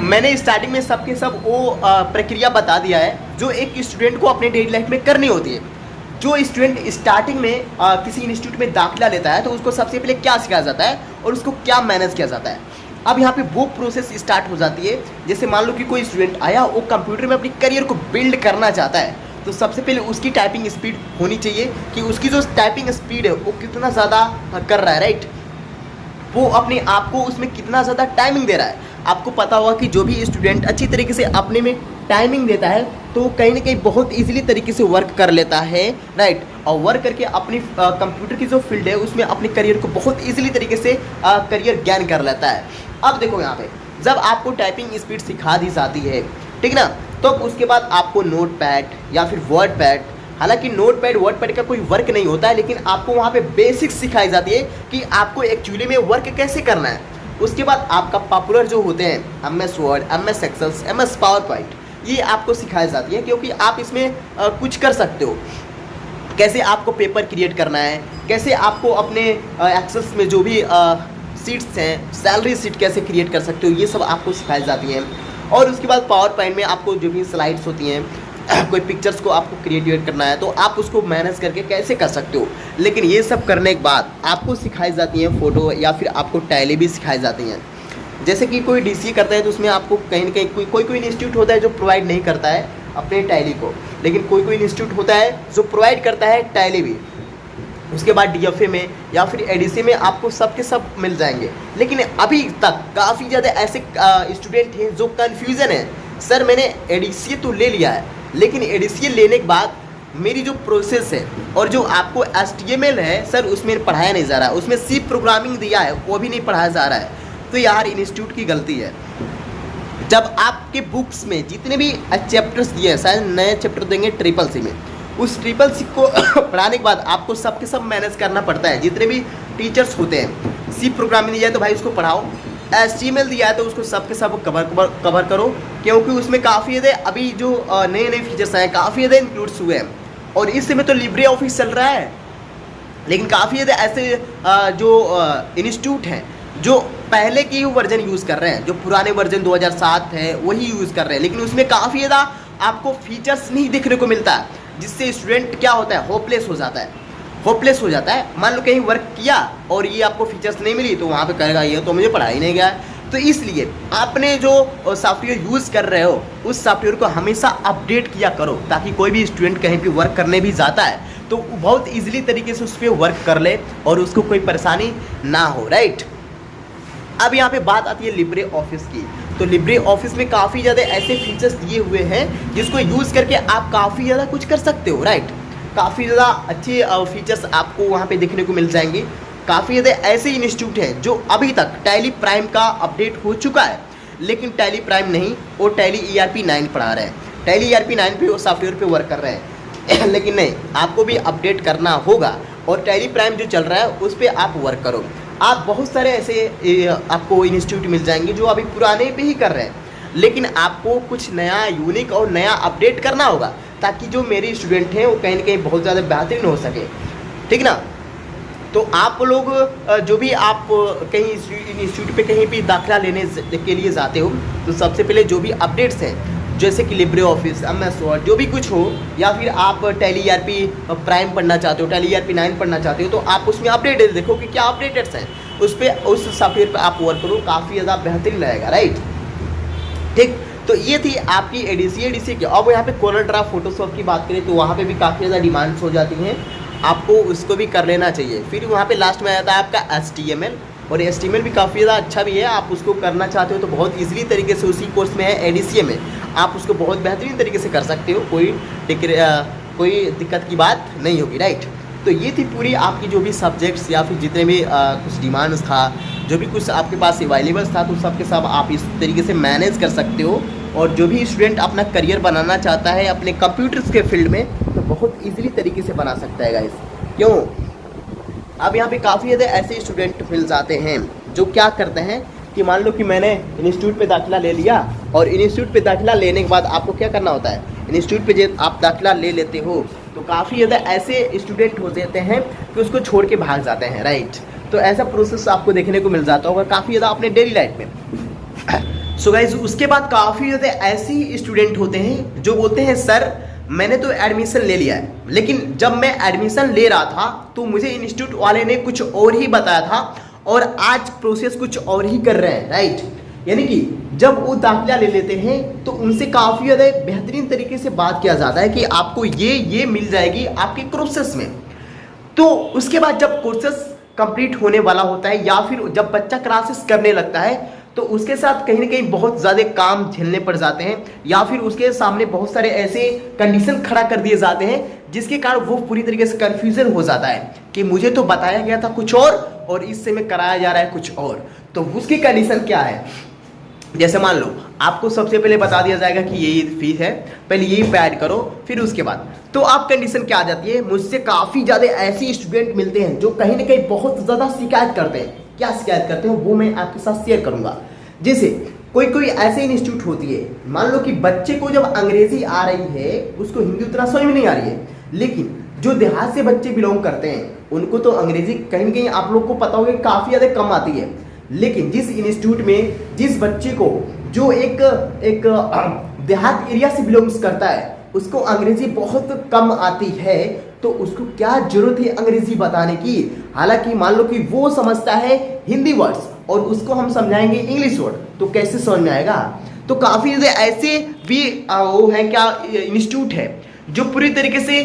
मैंने स्टार्टिंग में सबके सब वो प्रक्रिया बता दिया है जो एक स्टूडेंट को अपने डेली लाइफ में करनी होती है। जो स्टूडेंट स्टार्टिंग में किसी इंस्टीट्यूट में दाखिला लेता है तो उसको सबसे पहले क्या सिखाया जाता है और उसको क्या मैनेज किया जाता है। अब यहाँ पे वो प्रोसेस स्टार्ट हो जाती है। जैसे मान लो कि कोई स्टूडेंट आया, वो कंप्यूटर में अपनी करियर को बिल्ड करना चाहता है, तो सबसे पहले उसकी टाइपिंग स्पीड होनी चाहिए कि उसकी जो टाइपिंग स्पीड है वो कितना ज़्यादा कर रहा है, राइट। वो अपने आप को उसमें कितना ज़्यादा टाइमिंग दे रहा है। आपको पता होगा कि जो भी स्टूडेंट अच्छी तरीके से अपने में टाइमिंग देता है तो कहीं ना कहीं बहुत इजीली तरीके से वर्क कर लेता है, राइट। और वर्क करके अपनी कंप्यूटर की जो फील्ड है उसमें अपने करियर को बहुत इजीली तरीके से करियर गेन कर लेता है। अब देखो यहाँ पे जब आपको टाइपिंग स्पीड सिखा दी जाती है, ठीक ना, तो उसके बाद आपको नोट पैड या फिर वर्ड पैड, हालांकि नोट पैड वर्ड पैड का कोई वर्क नहीं होता है, लेकिन आपको वहाँ पे बेसिक्स सिखाई जाती है कि आपको एक्चुअली में वर्क कैसे करना है। उसके बाद आपका पॉपुलर जो होते हैं MS word, MS Excel, MS PowerPoint, ये आपको सिखाई जाती है क्योंकि आप इसमें कुछ कर सकते हो। कैसे आपको पेपर क्रिएट करना है, कैसे आपको अपने एक्सेल्स में जो भी सीट्स हैं, सैलरी सीट कैसे क्रिएट कर सकते हो, ये सब आपको सिखाई जाती हैं। और उसके बाद पावर पॉइंट में आपको जो भी स्लाइड्स होती हैं, कोई पिक्चर्स को आपको क्रिएट करना है तो आप उसको मैनेज करके कैसे कर सकते हो। लेकिन ये सब करने के बाद आपको सिखाई जाती हैं फ़ोटो या फिर आपको टैली भी सिखाई जाती हैं। जैसे कि कोई DCA करता है तो उसमें आपको कहीं ना कहीं कोई इंस्टीट्यूट होता है जो प्रोवाइड नहीं करता है अपने टैली को, लेकिन कोई इंस्टीट्यूट होता है जो प्रोवाइड करता है टैली भी। उसके बाद DFA में या फिर ADCA में आपको सब के सब मिल जाएंगे। लेकिन अभी तक काफ़ी ज़्यादा ऐसे स्टूडेंट हैं जो कन्फ्यूज़न है, सर मैंने ADCA तो ले लिया है, लेकिन ADCA लेने के बाद मेरी जो प्रोसेस है और जो आपको HTML है सर उसमें पढ़ाया नहीं जा रहा है, उसमें C प्रोग्रामिंग दिया है वो भी नहीं पढ़ाया जा रहा है। तो यार इंस्टीट्यूट की गलती है। जब आपके बुक्स में जितने भी चैप्टर्स दिए हैं, शायद नए चैप्टर देंगे CCC में, उस CCC को पढ़ाने के बाद आपको सब के सब मैनेज करना पड़ता है। जितने भी टीचर्स होते हैं, C प्रोग्रामिंग दिया है तो भाई उसको पढ़ाओ, HTML दिया है तो उसको सब के सब कवर करो, क्योंकि उसमें काफ़ी ज़्यादा अभी जो नए फीचर्स आए काफ़ी ज़्यादा इंक्लूड्स हुए हैं। और इस समय तो लिब्रे ऑफिस चल रहा है, लेकिन काफ़ी ज़्यादा ऐसे जो इंस्टीट्यूट हैं जो पहले की वर्जन यूज़ कर रहे हैं, जो पुराने वर्जन 2007 है वही यूज़ कर रहे हैं, लेकिन उसमें काफ़ी ज़्यादा आपको फीचर्स नहीं देखने को मिलता, जिससे स्टूडेंट क्या होता है, होपलेस हो जाता है। होपलेस हो जाता है। मान लो कहीं वर्क किया और ये आपको फीचर्स नहीं मिली, तो वहाँ पे कहेगा ये तो मुझे पढ़ा ही नहीं गया। तो इसलिए आपने जो सॉफ्टवेयर यूज़ कर रहे हो उस सॉफ्टवेयर को हमेशा अपडेट किया करो, ताकि कोई भी स्टूडेंट कहीं पे वर्क करने भी जाता है तो बहुत ईजिली तरीके से उस पर वर्क कर ले और उसको कोई परेशानी ना हो, राइट। अब यहाँ पे बात आती है लिब्रे ऑफिस की। तो लिब्रे ऑफिस में काफ़ी ज़्यादा ऐसे फीचर्स दिए हुए हैं जिसको यूज़ करके आप काफ़ी ज़्यादा कुछ कर सकते हो, राइट। काफ़ी ज़्यादा अच्छे फीचर्स आपको वहाँ पे देखने को मिल जाएंगे। काफ़ी ज़्यादा ऐसे इंस्टीट्यूट हैं जो अभी तक टैली प्राइम का अपडेट हो चुका है, लेकिन टैली प्राइम नहीं, वो टैली ERP 9 पढ़ा रहे हैं। टैली ERP 9 पे वो सॉफ्टवेयर पे वर्क कर रहे हैं लेकिन नहीं, आपको भी अपडेट करना होगा और टैली प्राइम जो चल रहा है उस पर आप वर्क करो। आप बहुत सारे ऐसे आपको इंस्टीट्यूट मिल जाएंगे जो अभी पुराने पे ही कर रहे हैं, लेकिन आपको कुछ नया यूनिक और नया अपडेट करना होगा, ताकि जो मेरे स्टूडेंट हैं वो कहीं ना कहीं बहुत ज़्यादा बेहतरीन हो सके, ठीक ना। तो आप लोग जो भी आप कहीं इंस्टीट्यूट पे कहीं भी दाखिला लेने के लिए जाते हो, तो सबसे पहले जो भी अपडेट्स हैं जैसे कि लिब्रे ऑफिस, MS वर्ड, जो भी कुछ हो, या फिर आप टैली ERP प्राइम पढ़ना चाहते हो, टैली ERP 9 पढ़ना चाहते हो, तो आप उसमें अपडेट देखो कि क्या अपडेटेड्स हैं, उस सॉफ्टवेयर पे आप वर्क करो, काफ़ी ज़्यादा बेहतरीन रहेगा, राइट। ठीक, तो ये थी आपकी ADC की। अब यहाँ पे कोरल ड्रा फोटोशॉप की बात करें तो वहाँ पे भी काफ़ी ज़्यादा डिमांड्स हो जाती हैं, आपको उसको भी कर लेना चाहिए। फिर वहाँ पे लास्ट में आता है आपका HTML, और HTML भी काफ़ी ज़्यादा अच्छा भी है। आप उसको करना चाहते हो तो बहुत ईजिली तरीके से उसी कोर्स में है ADCA में, आप उसको बहुत बेहतरीन तरीके से कर सकते हो, कोई दिक्कत की बात नहीं होगी, राइट। तो ये थी पूरी आपकी जो भी सब्जेक्ट्स या फिर जितने भी कुछ डिमांड्स था, जो भी कुछ आपके पास अवेलेबल था, तो सब के सब आप इस तरीके से मैनेज कर सकते हो। और जो भी स्टूडेंट अपना करियर बनाना चाहता है अपने कंप्यूटर्स के फील्ड में, तो बहुत ईजिली तरीके से बना सकता है गाइस। क्यों? अब यहाँ पे काफ़ी ज़्यादा ऐसे स्टूडेंट मिल जाते हैं जो क्या करते हैं कि मान लो कि मैंने इंस्टीट्यूट पे दाखिला ले लिया, और इंस्टीट्यूट पे दाखिला लेने के बाद आपको क्या करना होता है, इंस्टीट्यूट पे जब आप दाखिला ले लेते हो तो काफ़ी ज़्यादा ऐसे स्टूडेंट हो जाते हैं कि उसको छोड़ के भाग जाते हैं, राइट। तो ऐसा प्रोसेस आपको देखने को मिल जाता होगा काफ़ी ज़्यादा अपने डेली लाइफ में। सो गाइस, उसके बाद काफ़ी ज़्यादा ऐसे स्टूडेंट होते हैं जो बोलते हैं सर मैंने तो एडमिशन ले लिया है, लेकिन जब मैं एडमिशन ले रहा था तो मुझे इंस्टीट्यूट वाले ने कुछ और ही बताया था और आज प्रोसेस कुछ और ही कर रहे हैं, राइट। यानी कि जब वो दाखिला ले लेते हैं तो उनसे काफ़ी ज़्यादा बेहतरीन तरीके से बात किया जाता है कि आपको ये मिल जाएगी आपके कोर्सेस में। तो उसके बाद जब कोर्सेस कंप्लीट होने वाला होता है या फिर जब बच्चा क्लासेस करने लगता है, तो उसके साथ कहीं ना कहीं बहुत ज़्यादा काम झेलने पड़ जाते हैं, या फिर उसके सामने बहुत सारे ऐसे कंडीशन खड़ा कर दिए जाते हैं जिसके कारण वो पूरी तरीके से कंफ्यूजन हो जाता है कि मुझे तो बताया गया था कुछ और इस समय कराया जा रहा है कुछ और। तो उसकी कंडीशन क्या है, जैसे मान लो आपको सबसे पहले बता दिया जाएगा कि ये फीस है, पहले यही पे ऐड करो, फिर उसके बाद तो आप कंडीशन क्या आ जाती है। मुझसे काफ़ी ज़्यादा ऐसे स्टूडेंट मिलते हैं जो कहीं ना कहीं बहुत ज़्यादा शिकायत करते हैं। क्या शिकायत करते हैं वो मैं आपके साथ शेयर करूंगा। जैसे कोई ऐसे इंस्टीट्यूट होती है, मान लो कि बच्चे को जब अंग्रेजी आ रही है उसको हिंदी उतना समझ में नहीं आ रही है, लेकिन जो देहात से बच्चे बिलोंग करते हैं उनको तो अंग्रेजी कहीं ना कहीं आप लोग को पता होगा काफ़ी ज़्यादा कम आती है। लेकिन जिस इंस्टीट्यूट में जिस बच्चे को जो एक देहात एरिया से बिलोंग्स करता है उसको अंग्रेजी बहुत कम आती है, तो उसको क्या जरूरत है अंग्रेजी बताने की। हालांकि मान लो कि वो समझता है हिंदी वर्ड्स और उसको हम समझाएंगे इंग्लिश वर्ड, तो कैसे समझ में आएगा। तो काफ़ी ऐसे भी वो है क्या इंस्टीट्यूट है जो पूरी तरीके से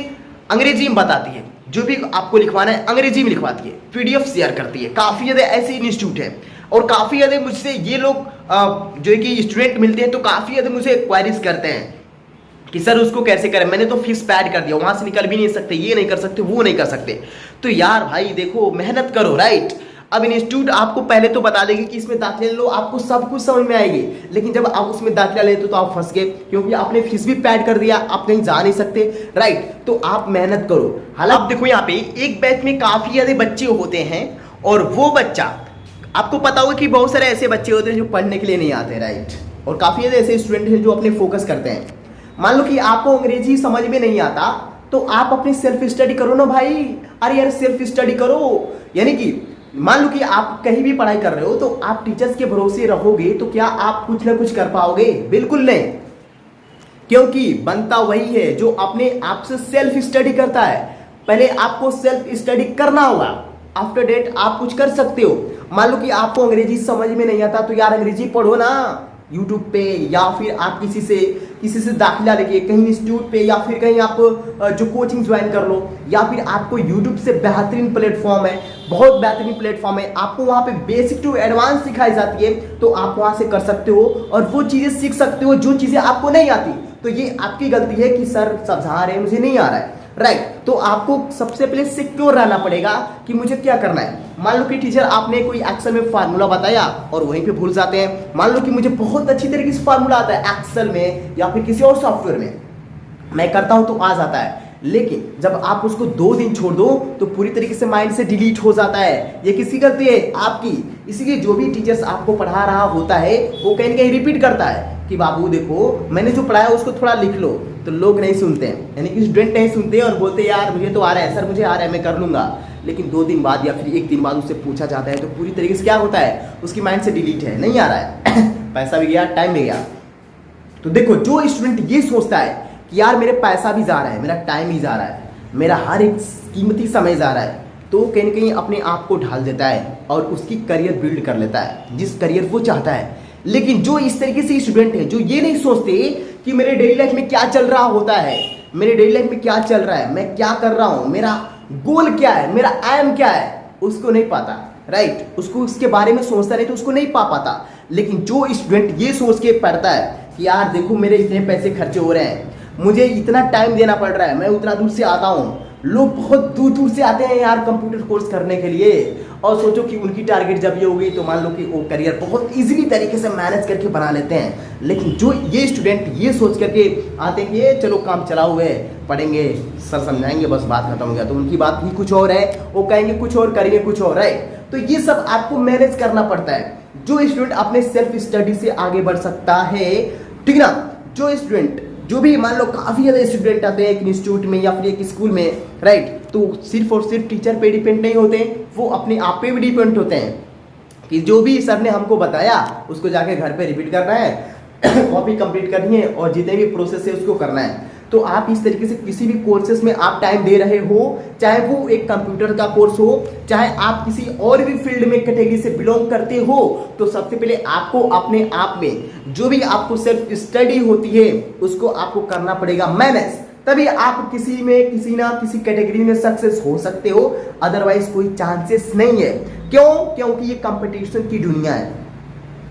अंग्रेजी में बताती है, जो भी आपको लिखवाना है अंग्रेजी में लिखवाती है, PDF शेयर करती है। काफ़ी ज़्यादा ऐसे इंस्टीट्यूट है और काफ़ी ज़्यादा मुझसे ये लोग जो कि स्टूडेंट मिलते हैं तो काफ़ी ज़्यादा मुझे क्वारीज करते हैं कि सर उसको कैसे करें, मैंने तो फीस पैड कर दिया, वहाँ से निकल भी नहीं सकते, ये नहीं कर सकते, वो नहीं कर सकते। तो यार भाई देखो, मेहनत करो, राइट। अब इंस्टीट्यूट आपको पहले तो बता देगी कि इसमें दाखिला लो, आपको सब कुछ समझ में आएगी, लेकिन जब आप उसमें दाखिला लेते हो तो आप फंस गए, क्योंकि आपने फीस भी पैड कर दिया, आप कहीं जा नहीं सकते, राइट। तो आप मेहनत करो। हालांकि देखो यहाँ पे एक बैच में काफ़ी ज़्यादा बच्चे होते हैं और वो बच्चा, आपको पता होगा कि बहुत सारे ऐसे बच्चे होते हैं जो पढ़ने के लिए नहीं आते, राइट। और काफ़ी ज़्यादा ऐसे स्टूडेंट हैं जो अपने फोकस करते हैं। मान लो कि आपको अंग्रेजी समझ में नहीं आता तो आप अपनी सेल्फ स्टडी करो ना भाई। अरे यार सेल्फ स्टडी करो, यानी कि मान लो कि आप कहीं भी पढ़ाई कर रहे हो तो आप टीचर्स के भरोसे रहोगे तो क्या आप कुछ ना कुछ कर पाओगे? बिल्कुल नहीं। क्योंकि बनता वही है जो अपने आप से सेल्फ स्टडी करता है। पहले आपको सेल्फ स्टडी करना होगा, आफ्टर डेट आप कुछ कर सकते हो। मान लो कि आपको अंग्रेजी समझ में नहीं आता, तो यार अंग्रेजी पढ़ो ना यूट्यूब पे, या फिर आप किसी से दाखिला लेके कहीं इंस्टीट्यूट पे, या फिर कहीं आप जो कोचिंग ज्वाइन कर लो, या फिर आपको यूट्यूब से बेहतरीन प्लेटफॉर्म है, बहुत बेहतरीन प्लेटफॉर्म है, आपको वहाँ पे बेसिक टू एडवांस सिखाई जाती है, तो आप वहाँ से कर सकते हो और वो चीज़ें सीख सकते हो जो चीज़ें आपको नहीं आती। तो ये आपकी गलती है कि सर समझा रहे हैं मुझे नहीं आ रहा है, राइट। तो आपको सबसे पहले सिक्योर रहना पड़ेगा कि मुझे क्या करना है। मान लो कि टीचर आपने कोई एक्सेल में फार्मूला बताया और वहीं पे भूल जाते हैं। मान लो कि मुझे बहुत अच्छी तरीके से फार्मूला आता है एक्सेल में या फिर किसी और सॉफ्टवेयर में, मैं करता हूं तो आ जाता है, लेकिन जब आप उसको 2 दिन छोड़ दो तो पूरी तरीके से माइंड से डिलीट हो जाता है। ये किसकी गलती है? आपकी। इसीलिए जो भी टीचर्स आपको पढ़ा रहा होता है वो कहीं ना कहीं रिपीट करता है कि बाबू देखो मैंने जो पढ़ाया उसको थोड़ा लिख लो, तो लोग नहीं सुनते हैं, यानी कि स्टूडेंट नहीं सुनते और बोलते यार मुझे तो आ रहा है सर, मुझे आ रहा है मैं कर लूंगा। लेकिन 2 दिन बाद या फिर 1 दिन बाद उससे पूछा जाता है तो पूरी तरीके से क्या होता है, उसकी माइंड से डिलीट है, नहीं आ रहा है पैसा भी गया, टाइम भी गया। तो देखो जो स्टूडेंट ये सोचता है कि यार मेरे पैसा भी जा रहा है, मेरा टाइम भी जा रहा है, मेरा हर एक कीमती समय जा रहा है, तो कहीं ना कहीं अपने आप को ढाल देता है और उसकी करियर बिल्ड कर लेता है जिस करियर वो चाहता है। लेकिन जो इस तरीके से स्टूडेंट है जो ये नहीं सोचते कि मेरे डेली लाइफ में क्या चल रहा होता है, मेरे डेली लाइफ में क्या चल रहा है, मैं क्या कर रहा हूं, मेरा गोल क्या है, मेरा एम क्या है, उसको नहीं पाता, राइट। उसको उसके बारे में सोचता नहीं तो उसको नहीं पा पाता। लेकिन जो स्टूडेंट ये सोच के पढ़ता है कि यार देखो मेरे इतने पैसे खर्चे हो रहे हैं, मुझे इतना टाइम देना पड़ रहा है, मैं उतना दूर से आता हूँ, लोग बहुत दूर दूर से आते हैं यार कंप्यूटर कोर्स करने के लिए, और सोचो कि उनकी टारगेट जब ये होगी तो मान लो कि वो करियर बहुत इजीली तरीके से मैनेज करके बना लेते हैं। लेकिन जो ये स्टूडेंट ये सोच करके आते हैं कि ये चलो काम चला हुआ है, पढ़ेंगे, सर समझाएंगे, बस बात खत्म हो गया, तो उनकी बात ही कुछ और है, वो कहेंगे कुछ और, करेंगे कुछ और, राइट। तो ये सब आपको मैनेज करना पड़ता है। जो स्टूडेंट अपने सेल्फ स्टडी से आगे बढ़ सकता है, ठीक ना, जो स्टूडेंट जो भी मान लो काफ़ी ज़्यादा स्टूडेंट आते हैं एक इंस्टीट्यूट में या फिर एक स्कूल में, राइट, तो सिर्फ और सिर्फ टीचर पे डिपेंड नहीं होते, वो अपने आप पे भी डिपेंड होते हैं कि जो भी सर ने हमको बताया उसको जाके घर पे रिपीट करना है, कॉपी कंप्लीट करनी है और जितने भी प्रोसेस है उसको करना है। तो आप इस तरीके से किसी भी कोर्सेस में आप टाइम दे रहे हो, चाहे वो एक कंप्यूटर का कोर्स हो, चाहे आप किसी और भी फील्ड में कैटेगरी से बिलोंग करते हो, तो सबसे पहले आपको अपने आप में जो भी आपको सेल्फ स्टडी होती है उसको आपको करना पड़ेगा मैनेज, तभी आप किसी ना किसी कैटेगरी में सक्सेस हो सकते हो, अदरवाइज कोई चांसेस नहीं है। क्यों? क्योंकि ये कंपटीशन की दुनिया है,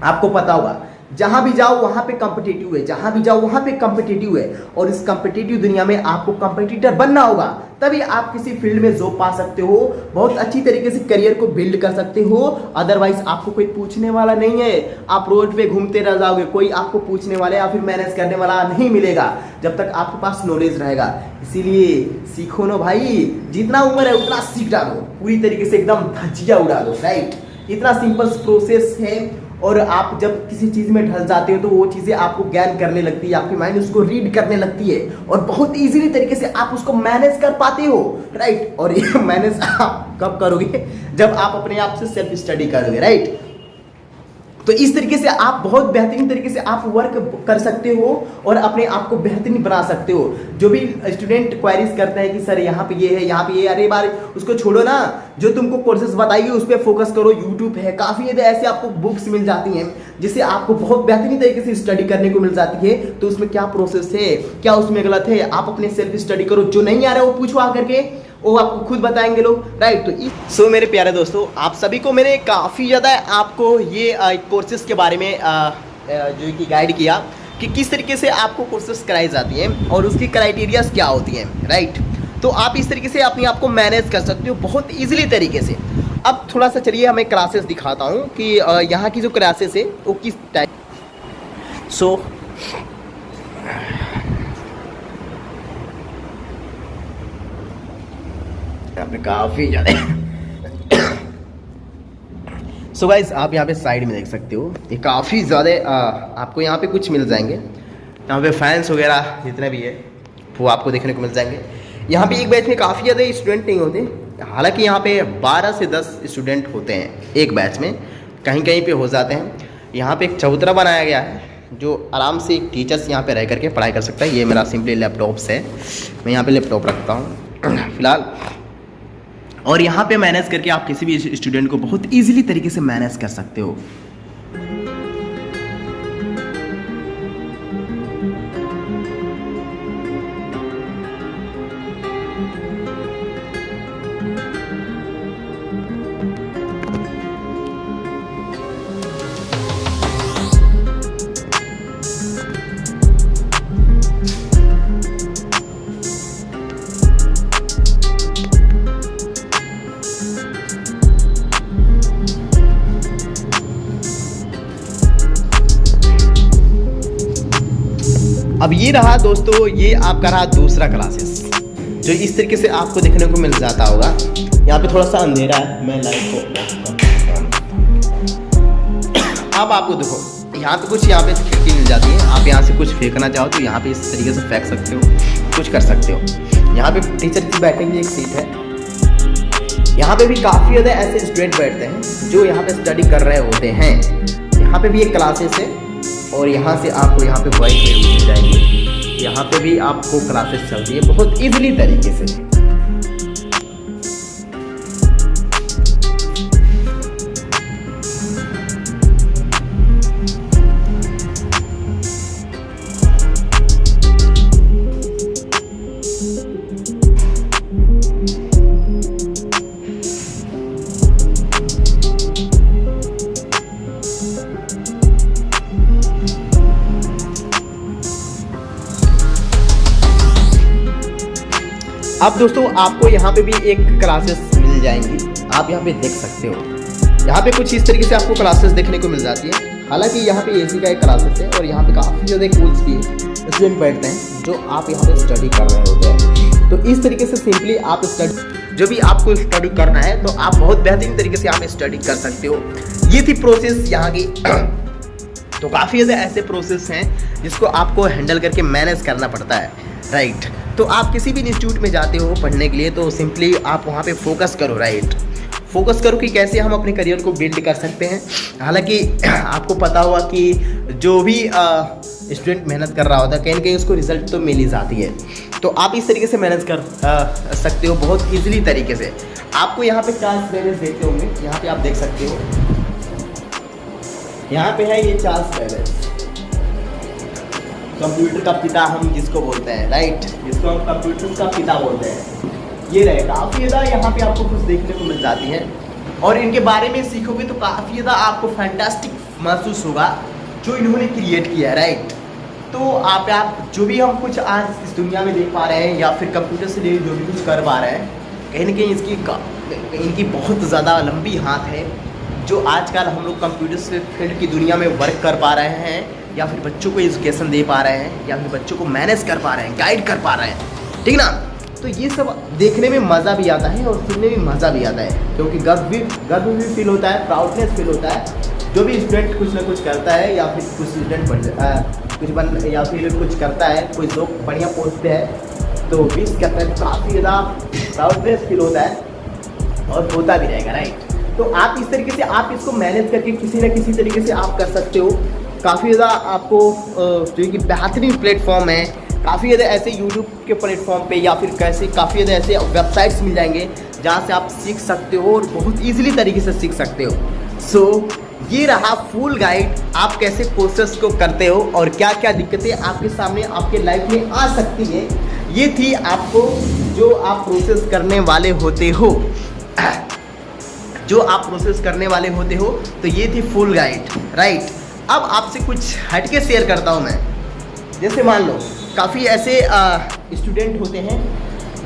आपको पता होगा, जहां भी जाओ वहां पे कॉम्पिटिटिव है, जहां भी जाओ वहां पे कॉम्पिटिटिव है, और इस कॉम्पिटिटिव दुनिया में आपको कॉम्पिटिटर बनना होगा, तभी आप किसी फील्ड में जॉब पा सकते हो, बहुत अच्छी तरीके से करियर को बिल्ड कर सकते हो। अदरवाइज आपको कोई पूछने वाला नहीं है, आप रोड पे घूमते रह जाओगे, कोई आपको पूछने वाला या फिर मैनेज करने वाला नहीं मिलेगा जब तक आपके पास नॉलेज रहेगा। इसीलिए सीखो ना भाई, जितना उम्र है उतना सीख डालो, पूरी तरीके से एकदम धज्जियां उड़ा दो, राइट। इतना सिंपल प्रोसेस है, और आप जब किसी चीज़ में ढल जाते हो तो वो चीज़ें आपको ज्ञान करने लगती है, आपकी माइंड उसको रीड करने लगती है और बहुत इजीली तरीके से आप उसको मैनेज कर पाते हो, राइट। और ये मैनेज आप कब करोगे? जब आप अपने आप से सेल्फ स्टडी करोगे, राइट। तो इस तरीके से आप बहुत बेहतरीन तरीके से आप वर्क कर सकते हो और अपने आप को बेहतरीन बना सकते हो। जो भी स्टूडेंट क्वेरीज करते हैं कि सर यहाँ पे ये है, यहाँ पे ये, अरे बार उसको छोड़ो ना, जो तुमको कोर्सेज बताइए उस पर फोकस करो। यूट्यूब है, काफ़ी ऐसे आपको बुक्स मिल जाती हैं जिससे आपको बहुत बेहतरीन तरीके से स्टडी करने को मिल जाती है। तो उसमें क्या प्रोसेस है, क्या उसमें गलत है, आप अपने सेल्फ स्टडी करो, जो नहीं आ रहा है वो पूछो आकर के, वो आपको खुद बताएंगे लोग, राइट। तो सो मेरे प्यारे दोस्तों, आप सभी को मैंने काफ़ी ज़्यादा आपको ये कोर्सेज के बारे में जो कि गाइड किया कि किस तरीके से आपको कोर्सेज कराई जाती हैं और उसकी क्राइटेरियाज क्या होती हैं, राइट। तो आप इस तरीके से अपने आप को मैनेज कर सकते हो बहुत ईजिली तरीके से। अब थोड़ा सा चलिए हमें क्लासेस दिखाता हूँ कि यहाँ की जो क्लासेस है वो किस टाइप। सो काफ़ी ज़्यादा सो गाइस, आप यहाँ पे साइड में देख सकते हो, ये काफ़ी ज़्यादा आपको यहाँ पे कुछ मिल जाएंगे। यहाँ पे फैंस वगैरह जितने भी है वो आपको देखने को मिल जाएंगे। यहाँ पे एक बैच में काफ़ी ज़्यादा स्टूडेंट नहीं होते, हालांकि यहाँ पे 12 से 10 स्टूडेंट होते हैं एक बैच में, कहीं कहीं पे हो जाते हैं। यहाँ पे एक चबूतरा बनाया गया है जो आराम से टीचर्स यहाँ पे रह करके पढ़ाई कर सकता है। ये मेरा सिंपली लैपटॉप्स है, मैं यहाँ पे लैपटॉप रखता हूँ फिलहाल। और यहाँ पे मैनेज करके आप किसी भी स्टूडेंट को बहुत ईजिली तरीके से मैनेज कर सकते हो। अब ये रहा दोस्तों, ये आपका रहा दूसरा क्लासेस, जो इस तरीके से आपको देखने को मिल जाता होगा। यहाँ पे थोड़ा सा अंधेरा है, मैं लाइट को अब आपको देखो यहाँ पे कुछ यहाँ पे खिड़की मिल जाती है। आप यहाँ से कुछ फेंकना चाहो तो यहाँ पे इस तरीके से फेंक सकते हो, कुछ कर सकते हो। यहाँ पे टीचर की बैठने की एक सीट है। यहाँ पे भी काफ़ी ज़्यादा ऐसे स्टूडेंट बैठते हैं जो यहाँ पे स्टडी कर रहे होते हैं। यहाँ पे भी एक क्लासेस है और यहाँ से आपको यहाँ पे वाइट मिल जाएंगे। यहाँ पे भी आपको क्लासेस चलती है बहुत इजीली तरीके से। अब दोस्तों आपको यहाँ पे भी एक क्लासेस मिल जाएंगी, आप यहाँ पे देख सकते हो। यहाँ पे कुछ इस तरीके से आपको क्लासेस देखने को मिल जाती है। हालांकि यहाँ पे एसी का एक क्लासेस है और यहाँ पे काफ़ी ज़्यादा कूल्स भी स्टूडेंट बैठते हैं जो आप यहाँ पे स्टडी कर रहे होते हैं। तो इस तरीके से सिंपली आप स्टडी, जो भी आपको स्टडी करना है तो आप बहुत बेहतरीन तरीके से यहाँ पे स्टडी कर सकते हो। ये थी प्रोसेस यहाँ की। तो काफ़ी ज़्यादा ऐसे प्रोसेस हैं जिसको आपको हैंडल करके मैनेज करना पड़ता है, राइट। तो आप किसी भी इंस्टीट्यूट में जाते हो पढ़ने के लिए तो सिंपली आप वहाँ पे फोकस करो, राइट। फोकस करो कि कैसे हम अपने करियर को बिल्ड कर सकते हैं। हालांकि आपको पता होगा कि जो भी स्टूडेंट मेहनत कर रहा होता है कहीं ना कहीं उसको रिजल्ट तो मिल ही जाती है। तो आप इस तरीके से मैनेज कर सकते हो बहुत ईजिली तरीके से। आपको यहाँ पे चार्ल्स बेबेज देखते होंगे, यहाँ पे आप देख सकते हो। यहाँ पे है ये चार्ल्स बेबेज, कंप्यूटर का पिता हम जिसको बोलते हैं, राइट, जिसको हम कंप्यूटर का पिता बोलते हैं। ये रहे, काफ़ी ज़्यादा यहाँ पे आपको कुछ देखने को मिल जाती है और इनके बारे में सीखोगे तो काफ़ी ज़्यादा आपको फैंटास्टिक महसूस होगा जो इन्होंने क्रिएट किया है, राइट। तो आप जो भी हम कुछ आज इस दुनिया में देख पा रहे हैं या फिर कंप्यूटर से रिलेटेड जो भी कुछ कर पा रहे हैं, कहीं ना कहीं इनकी बहुत ज़्यादा लंबी हाथ है जो आजकल हम लोग कंप्यूटर से फील्ड की दुनिया में वर्क कर पा रहे हैं या फिर बच्चों को एजुकेशन दे पा रहे हैं या फिर बच्चों को मैनेज कर पा रहे हैं, गाइड कर पा रहे हैं, ठीक ना। तो ये सब देखने में मज़ा भी आता है और सुनने में मज़ा भी आता है, क्योंकि गर्व भी फील होता है, प्राउडनेस फील होता है। जो भी स्टूडेंट कुछ ना कुछ करता है या फिर कुछ स्टूडेंट या फिर कुछ करता है, कोई लोग बढ़िया पोस्ट पे है तो विश करता है, काफ़ी ज़्यादा प्राउडनेस फील होता है और होता भी रहेगा, राइट। तो आप इस तरीके से आप इसको मैनेज करके किसी न किसी तरीके से आप कर सकते हो। काफ़ी ज़्यादा आपको जो कि बेहतरीन प्लेटफॉर्म है, काफ़ी ज़्यादा ऐसे यूट्यूब के प्लेटफॉर्म पे या फिर कैसे काफ़ी ज़्यादा ऐसे वेबसाइट्स मिल जाएंगे जहाँ से आप सीख सकते हो और बहुत ईजिली तरीके से सीख सकते हो। सो ये रहा फुल गाइड, आप कैसे कोर्सेस को करते हो और क्या क्या दिक्कतें आपके सामने आपके लाइफ में आ सकती है। ये थी आपको जो आप प्रोसेस करने वाले होते हो तो ये थी फुल गाइड, राइट। अब आपसे कुछ हटके शेयर करता हूँ मैं। जैसे मान लो काफ़ी ऐसे स्टूडेंट होते हैं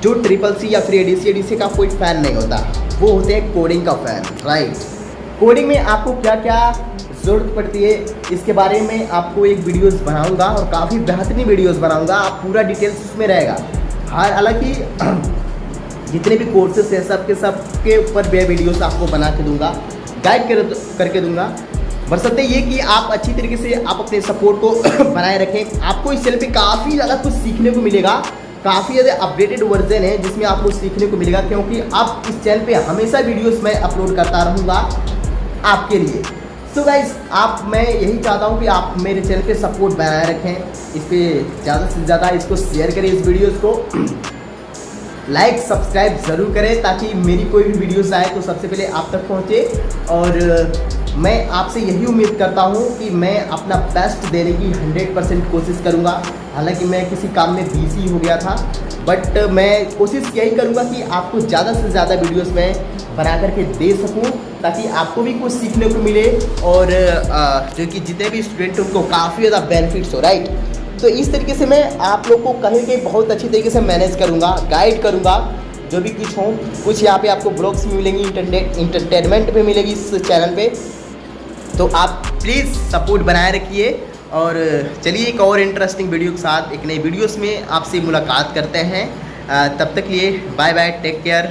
जो CCC या फिर ADC का कोई फ़ैन नहीं होता, वो होते हैं कोडिंग का फ़ैन, राइट। कोडिंग में आपको क्या क्या ज़रूरत पड़ती है इसके बारे में आपको एक वीडियोस बनाऊंगा और काफ़ी बेहतरीन वीडियोस बनाऊंगा, आप पूरा डिटेल्स उसमें रहेगा। हालांकि जितने भी कोर्सेस हैं सबके ऊपर मैं वीडियोस आपको बना के दूंगा, गाइड करके दूंगा। बशर्ते ये कि आप अच्छी तरीके से आप अपने सपोर्ट को बनाए रखें। आपको इस चैनल पे काफ़ी ज़्यादा कुछ सीखने को मिलेगा, काफ़ी ज़्यादा अपडेटेड वर्जन है जिसमें आपको सीखने को मिलेगा, क्योंकि अब इस चैनल पे हमेशा वीडियोस मैं अपलोड करता रहूँगा आपके लिए। तो गाइज मैं यही चाहता हूँ कि आप मेरे चैनल पे सपोर्ट बनाए रखें, इस पर ज़्यादा से ज़्यादा इसको शेयर करें, इस वीडियोज़ को लाइक सब्सक्राइब ज़रूर करें ताकि मेरी कोई भी वीडियोस आए तो सबसे पहले आप तक पहुँचे। और मैं आपसे यही उम्मीद करता हूँ कि मैं अपना बेस्ट देने की 100% कोशिश करूँगा। हालांकि मैं किसी काम में बिजी हो गया था, बट मैं कोशिश यही करूँगा कि आपको ज़्यादा से ज़्यादा वीडियोस मैं बना करके दे सकूँ ताकि आपको भी कुछ सीखने को मिले और जो कि जितने भी स्टूडेंट उनको काफ़ी ज़्यादा बेनिफिट्स हो, राइट। तो इस तरीके से मैं आप लोग को कहीं कहीं बहुत अच्छी तरीके से मैनेज करूँगा, गाइड करूँगा, जो भी कुछ हो। कुछ यहाँ पे आपको ब्लॉग्स भी मिलेंगी, इंटरटेनमेंट भी मिलेगी इस चैनल पे। तो आप प्लीज़ सपोर्ट बनाए रखिए और चलिए एक और इंटरेस्टिंग वीडियो के साथ एक नई वीडियोस में आपसे मुलाकात करते हैं। तब तक लिए बाय बाय, टेक केयर।